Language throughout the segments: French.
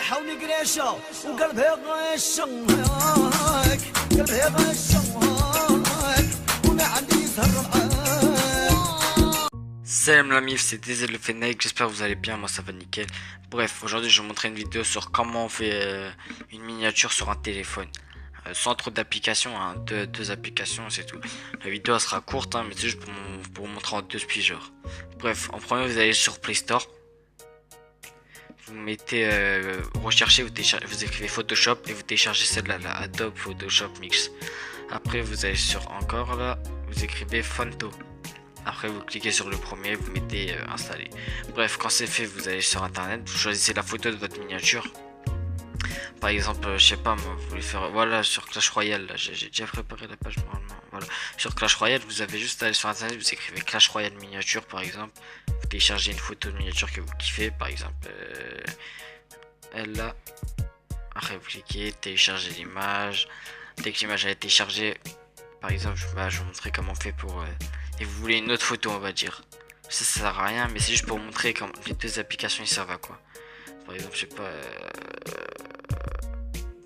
حاوني قريشه وقلبها غشم هاك قلبها غشم هاك وانا عندي سهر. Salam la mif, c'est Diesel le Fennec, j'espère que vous allez bien, moi ça va nickel. Bref, aujourd'hui je vais vous montrer une vidéo sur comment on fait une miniature sur un téléphone. Sans trop d'applications, hein, deux applications c'est tout. La vidéo elle sera courte, hein, mais c'est juste pour vous montrer en deux speeders. Bref, en premier vous allez sur Play Store. Vous mettez, recherchez, vous écrivez Photoshop et vous téléchargez celle-là, la Adobe Photoshop Mix. Après vous allez sur encore là, vous écrivez Fonto. Après vous cliquez sur le premier, vous mettez installer. Bref, quand c'est fait, vous allez sur internet, vous choisissez la photo de votre miniature. Par exemple, je sais pas moi, vous voulez faire, voilà, sur Clash Royale, j'ai déjà préparé la page normalement. Voilà, sur Clash Royale, vous avez juste à aller sur internet, vous écrivez Clash Royale miniature par exemple. Vous téléchargez une photo de miniature que vous kiffez, par exemple elle là. Après vous cliquez, téléchargez l'image. Dès que l'image a été téléchargée, par exemple, je vais vous montrer comment on fait pour et vous voulez une autre photo, on va dire. Ça sert à rien, mais c'est juste pour vous montrer quand les deux applications ils servent à quoi. Par exemple, je sais pas.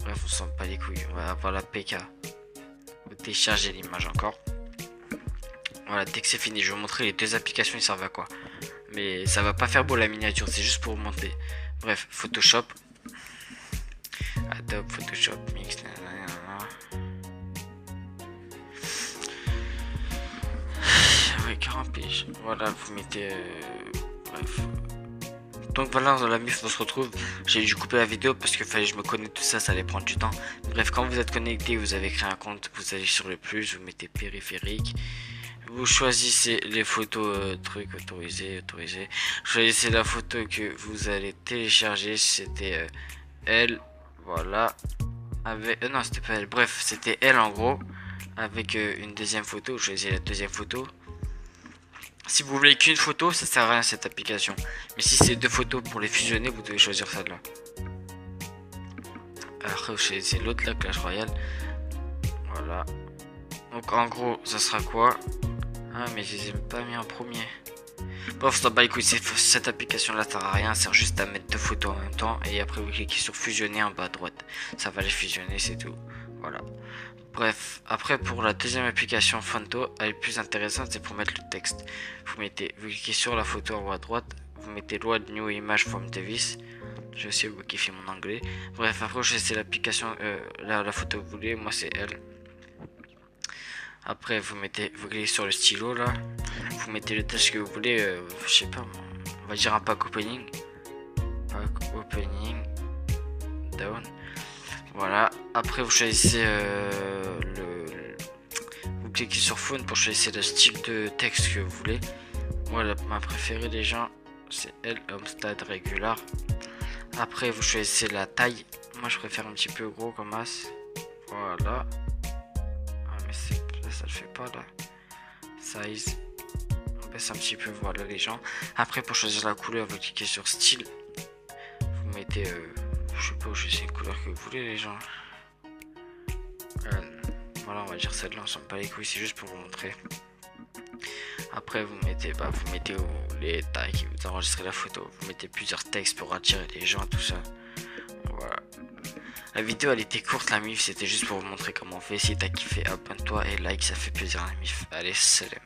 Bref, on s'en pas les couilles. On va avoir la PK. Vous téléchargez l'image encore. Voilà, dès que c'est fini, je vais vous montrer les deux applications ils servent à quoi. Mais ça va pas faire beau la miniature, c'est juste pour vous montrer. Bref, Photoshop. Adobe Photoshop Mix. Voilà, vous mettez bref. Donc voilà, dans la mif on se retrouve. J'ai dû couper la vidéo parce que fallait que je me connecte, tout ça allait prendre du temps. Bref, quand vous êtes connecté, vous avez créé un compte, vous allez sur le plus, vous mettez périphérique. Vous choisissez les photos trucs autorisés. Choisissez la photo que vous allez télécharger. C'était elle, voilà. Avec non, c'était pas elle. Bref, c'était elle en gros. Avec une deuxième photo. Vous choisissez la deuxième photo. Si vous voulez qu'une photo, ça sert à rien cette application. Mais si c'est deux photos pour les fusionner, vous devez choisir celle-là. Après, vous choisissez l'autre là, Clash Royale. Voilà. Donc en gros, ça sera quoi? Ah, mais je les ai pas mis en premier. Bref, stop, bah écoute, cette application là sert à rien, sert juste à mettre deux photos en même temps. Et après, vous cliquez sur fusionner en bas à droite. Ça va les fusionner, c'est tout. Voilà. Bref, après pour la deuxième application Fonto, elle est plus intéressante, c'est pour mettre le texte. Vous cliquez sur la photo en haut à droite, vous mettez Load New Image from Device. Je sais vous kiffez mon anglais. Bref, après c'est l'application, la photo que vous voulez, moi c'est elle. Après vous cliquez sur le stylo là, vous mettez le texte que vous voulez, je sais pas, on va dire un pack opening. Pack opening down. Voilà, après vous choisissez vous cliquez sur phone pour choisir le style de texte que vous voulez. Moi ma préférée des gens c'est elle, Homestad Regular. Après vous choisissez la taille. Moi je préfère un petit peu gros comme as. Voilà. Ah mais ça le fait pas là. Size. On baisse un petit peu, voilà les gens. Après pour choisir la couleur vous cliquez sur style. Vous mettez je sais pas, choisissez une couleur que vous voulez les gens. Voilà, on va dire celle-là, on s'en bat les couilles, c'est juste pour vous montrer. Après vous mettez les tags, vous enregistrez la photo, vous mettez plusieurs textes pour attirer les gens, tout ça. Voilà. La vidéo elle était courte la mif, c'était juste pour vous montrer comment on fait. Si t'as kiffé, abonne-toi et like, ça fait plaisir la mif. Allez, salam.